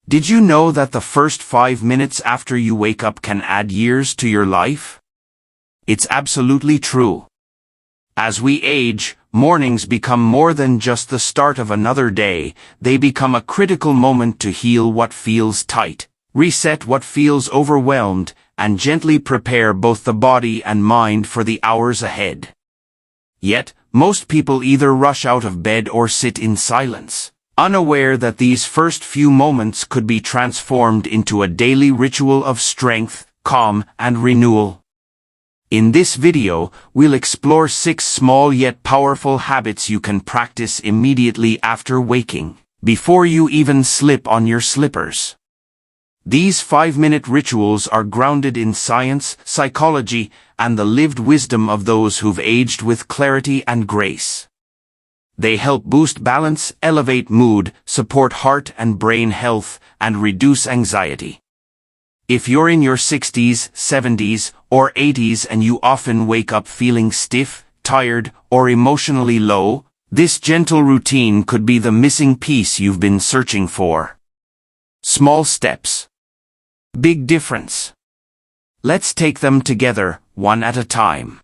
Did you know that the first 5 minutes after you wake up can add years to your life? It's absolutely true. As we age, mornings become more than just the start of another day. They become a critical moment to heal what feels tight, reset what feels overwhelmed, and gently prepare both the body and mind for the hours ahead. Yet, most people either rush out of bed or sit in silence, unaware that these first few moments could be transformed into a daily ritual of strength, calm, and renewal. In this video, we'll explore 6 small yet powerful habits you can practice immediately after waking, before you even slip on your slippers. These 5-minute rituals are grounded in science, psychology, and the lived wisdom of those who've aged with clarity and grace. They help boost balance, elevate mood, support heart and brain health, and reduce anxiety. If you're in your 60s, 70s, or 80s and you often wake up feeling stiff, tired, or emotionally low, this gentle routine could be the missing piece you've been searching for. Small steps. Big difference. Let's take them together, one at a time.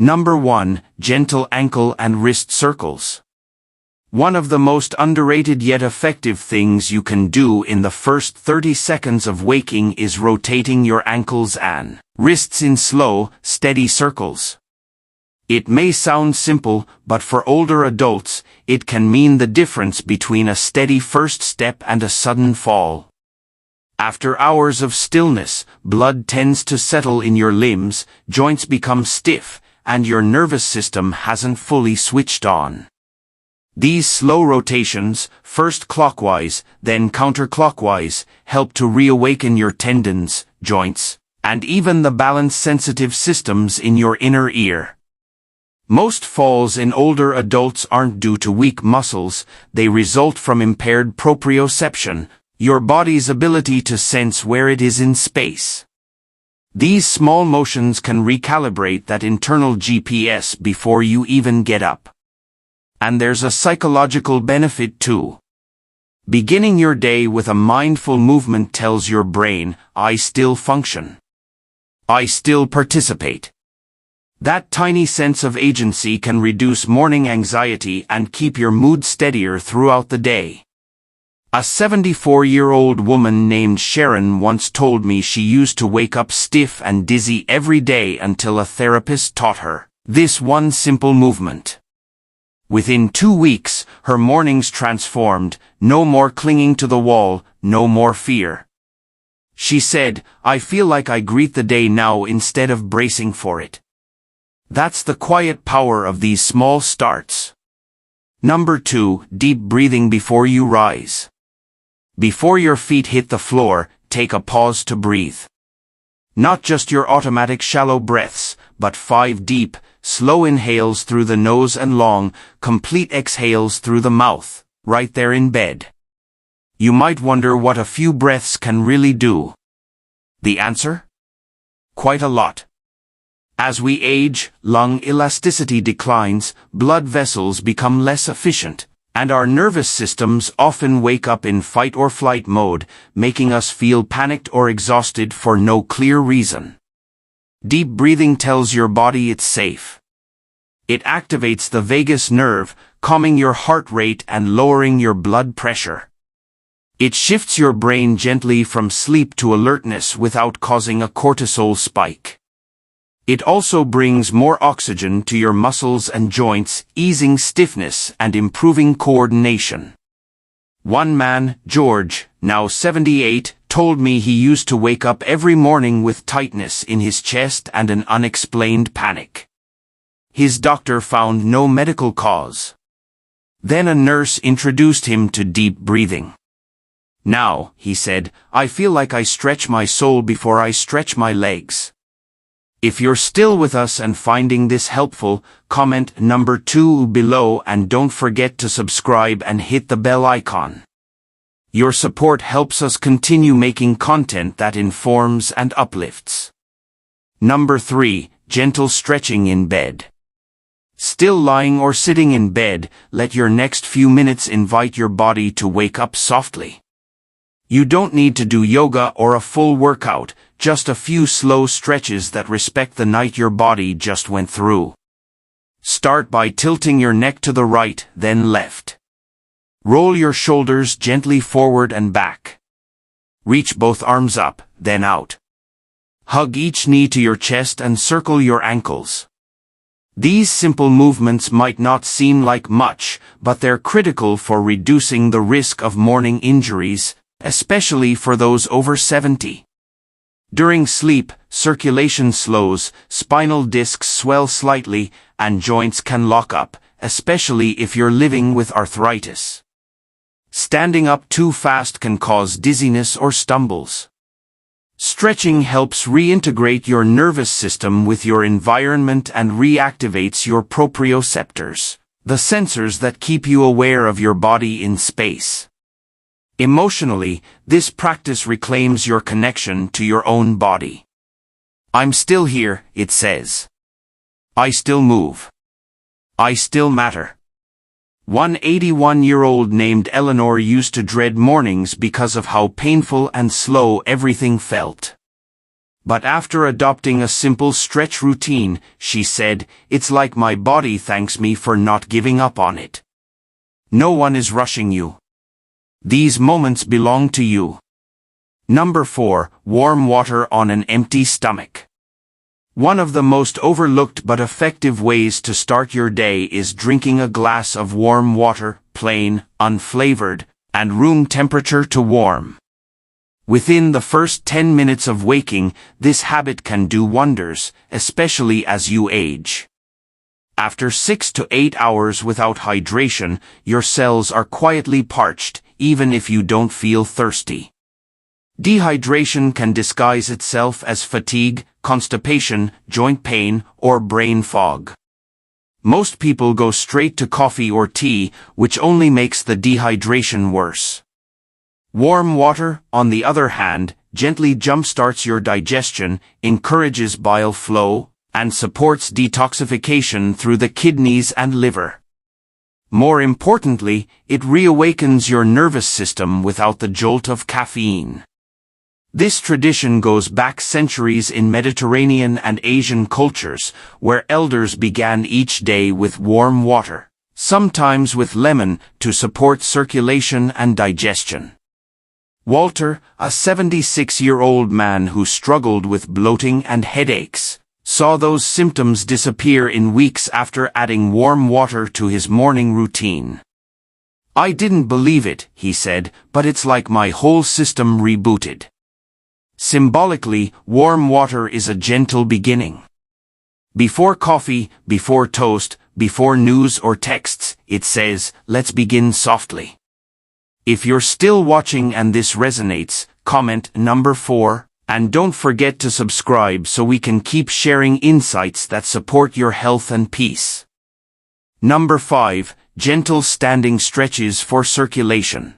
Number 1. Gentle ankle and wrist circles. One of the most underrated yet effective things you can do in the first 30 seconds of waking is rotating your ankles and wrists in slow, steady circles. It may sound simple, but for older adults, it can mean the difference between a steady first step and a sudden fall. After hours of stillness, blood tends to settle in your limbs, joints become stiff, and your nervous system hasn't fully switched on. These slow rotations, first clockwise, then counterclockwise, help to reawaken your tendons, joints, and even the balance-sensitive systems in your inner ear. Most falls in older adults aren't due to weak muscles, they result from impaired proprioception, your body's ability to sense where it is in space. These small motions can recalibrate that internal GPS before you even get up. And there's a psychological benefit too. Beginning your day with a mindful movement tells your brain, I still function. I still participate. That tiny sense of agency can reduce morning anxiety and keep your mood steadier throughout the day. A 74-year-old woman named Sharon once told me she used to wake up stiff and dizzy every day until a therapist taught her this one simple movement. Within 2 weeks, her mornings transformed, no more clinging to the wall, no more fear. She said, I feel like I greet the day now instead of bracing for it. That's the quiet power of these small starts. Number 2. Deep breathing before you rise. Before your feet hit the floor, take a pause to breathe. Not just your automatic shallow breaths, but 5 deep, slow inhales through the nose and long, complete exhales through the mouth, right there in bed. You might wonder what a few breaths can really do. The answer? Quite a lot. As we age, lung elasticity declines, blood vessels become less efficient, and our nervous systems often wake up in fight or flight mode, making us feel panicked or exhausted for no clear reason. Deep breathing tells your body it's safe. It activates the vagus nerve, calming your heart rate and lowering your blood pressure. It shifts your brain gently from sleep to alertness without causing a cortisol spike. It also brings more oxygen to your muscles and joints, easing stiffness and improving coordination. One man, George, now 78, told me he used to wake up every morning with tightness in his chest and an unexplained panic. His doctor found no medical cause. Then a nurse introduced him to deep breathing. Now, he said, I feel like I stretch my soul before I stretch my legs. If you're still with us and finding this helpful, comment number 2 below and don't forget to subscribe and hit the bell icon. Your support helps us continue making content that informs and uplifts. Number 3. Gentle stretching in bed. Still lying or sitting in bed, let your next few minutes invite your body to wake up softly. You don't need to do yoga or a full workout, just a few slow stretches that respect the night your body just went through. Start by tilting your neck to the right, then left. Roll your shoulders gently forward and back. Reach both arms up, then out. Hug each knee to your chest and circle your ankles. These simple movements might not seem like much, but they're critical for reducing the risk of morning injuries, especially for those over 70. During sleep, circulation slows, spinal discs swell slightly, and joints can lock up, especially if you're living with arthritis. Standing up too fast can cause dizziness or stumbles. Stretching helps reintegrate your nervous system with your environment and reactivates your proprioceptors, the sensors that keep you aware of your body in space. Emotionally, this practice reclaims your connection to your own body. I'm still here, it says. I still move. I still matter. One 81-year-old named Eleanor used to dread mornings because of how painful and slow everything felt. But after adopting a simple stretch routine, she said, "It's like my body thanks me for not giving up on it." No one is rushing you. These moments belong to you. Number 4, warm water on an empty stomach. One of the most overlooked but effective ways to start your day is drinking a glass of warm water, plain, unflavored, and room temperature to warm. Within the first 10 minutes of waking, this habit can do wonders, especially as you age. After 6 to 8 hours without hydration, your cells are quietly parched, even if you don't feel thirsty. Dehydration can disguise itself as fatigue, constipation, joint pain, or brain fog. Most people go straight to coffee or tea, which only makes the dehydration worse. Warm water, on the other hand, gently jumpstarts your digestion, encourages bile flow, and supports detoxification through the kidneys and liver. More importantly, it reawakens your nervous system without the jolt of caffeine. This tradition goes back centuries in Mediterranean and Asian cultures, where elders began each day with warm water, sometimes with lemon, to support circulation and digestion. Walter, a 76-year-old man who struggled with bloating and headaches, saw those symptoms disappear in weeks after adding warm water to his morning routine. "I didn't believe it," he said, "but it's like my whole system rebooted." Symbolically, warm water is a gentle beginning. Before coffee, before toast, before news or texts, it says, let's begin softly. If you're still watching and this resonates, comment number 4, and don't forget to subscribe so we can keep sharing insights that support your health and peace. Number 5, gentle standing stretches for circulation.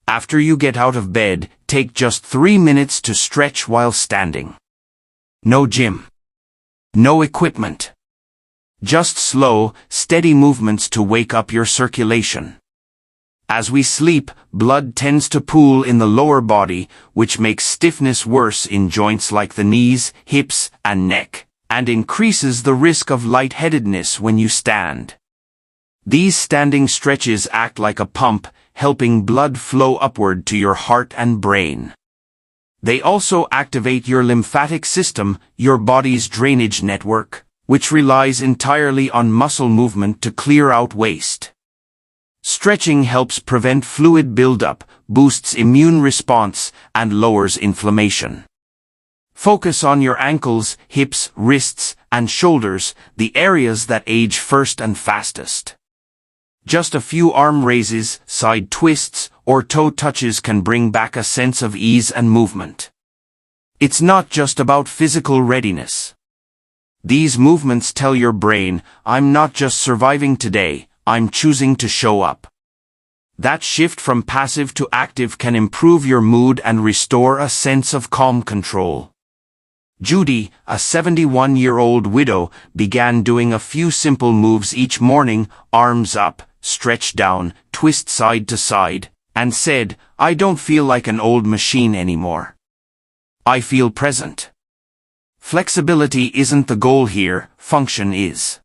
After you get out of bed, take just 3 minutes to stretch while standing. No gym. No equipment. Just slow, steady movements to wake up your circulation. As we sleep, blood tends to pool in the lower body, which makes stiffness worse in joints like the knees, hips, and neck, and increases the risk of lightheadedness when you stand. These standing stretches act like a pump, helping blood flow upward to your heart and brain. They also activate your lymphatic system, your body's drainage network, which relies entirely on muscle movement to clear out waste. Stretching helps prevent fluid buildup, boosts immune response, and lowers inflammation. Focus on your ankles, hips, wrists, and shoulders, the areas that age first and fastest. Just a few arm raises, side twists, or toe touches can bring back a sense of ease and movement. It's not just about physical readiness. These movements tell your brain, I'm not just surviving today, I'm choosing to show up. That shift from passive to active can improve your mood and restore a sense of calm control. Judy, a 71-year-old widow, began doing a few simple moves each morning: arms up, stretch down, twist side to side, and said, "I don't feel like an old machine anymore. I feel present." Flexibility isn't the goal here, function is.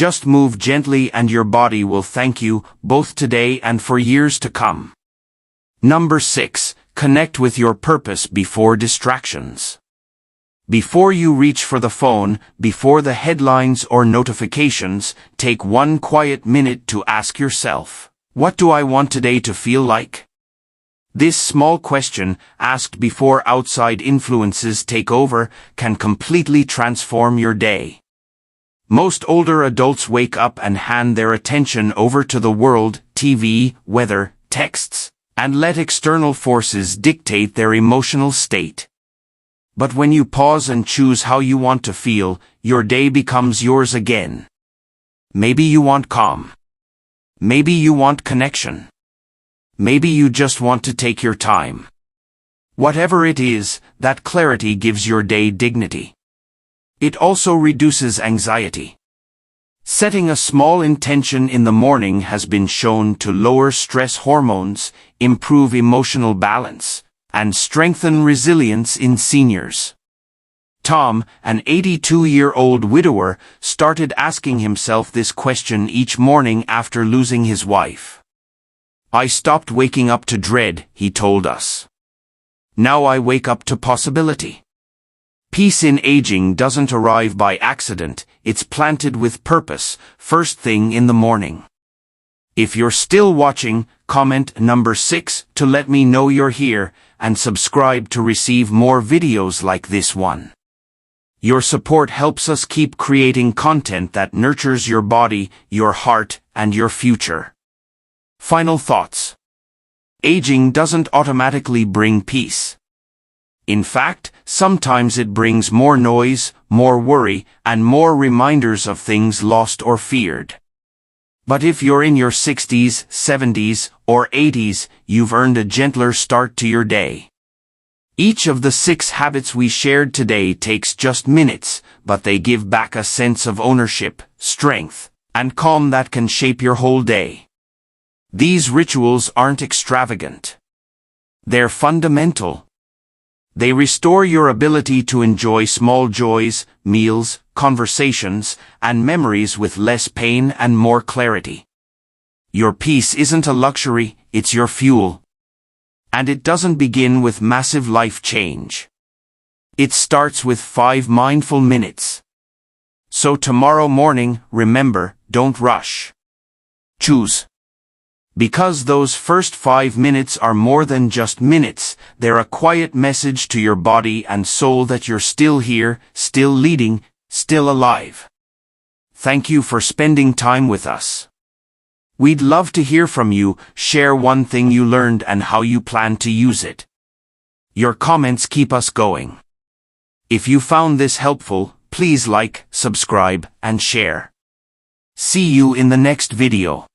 Just move gently and your body will thank you, both today and for years to come. Number 6. Connect with your purpose before distractions. Before you reach for the phone, before the headlines or notifications, take one quiet minute to ask yourself, what do I want today to feel like? This small question, asked before outside influences take over, can completely transform your day. Most older adults wake up and hand their attention over to the world, TV, weather, texts, and let external forces dictate their emotional state. But when you pause and choose how you want to feel, your day becomes yours again. Maybe you want calm. Maybe you want connection. Maybe you just want to take your time. Whatever it is, that clarity gives your day dignity. It also reduces anxiety. Setting a small intention in the morning has been shown to lower stress hormones, improve emotional balance, and strengthen resilience in seniors. Tom, an 82-year-old widower, started asking himself this question each morning after losing his wife. "I stopped waking up to dread," he told us. "Now I wake up to possibility." Peace in aging doesn't arrive by accident, it's planted with purpose, first thing in the morning. If you're still watching, comment number 6 to let me know you're here, and subscribe to receive more videos like this one. Your support helps us keep creating content that nurtures your body, your heart, and your future. Final thoughts. Aging doesn't automatically bring peace. In fact, sometimes it brings more noise, more worry, and more reminders of things lost or feared. But if you're in your 60s, 70s, or 80s, you've earned a gentler start to your day. Each of the 6 habits we shared today takes just minutes, but they give back a sense of ownership, strength, and calm that can shape your whole day. These rituals aren't extravagant. They're fundamental. They restore your ability to enjoy small joys, meals, conversations, and memories with less pain and more clarity. Your peace isn't a luxury, it's your fuel. And it doesn't begin with massive life change. It starts with 5 mindful minutes. So tomorrow morning, remember, don't rush. Choose. Because those first 5 minutes are more than just minutes, they're a quiet message to your body and soul that you're still here, still leading, still alive. Thank you for spending time with us. We'd love to hear from you. Share one thing you learned and how you plan to use it. Your comments keep us going. If you found this helpful, please like, subscribe, and share. See you in the next video.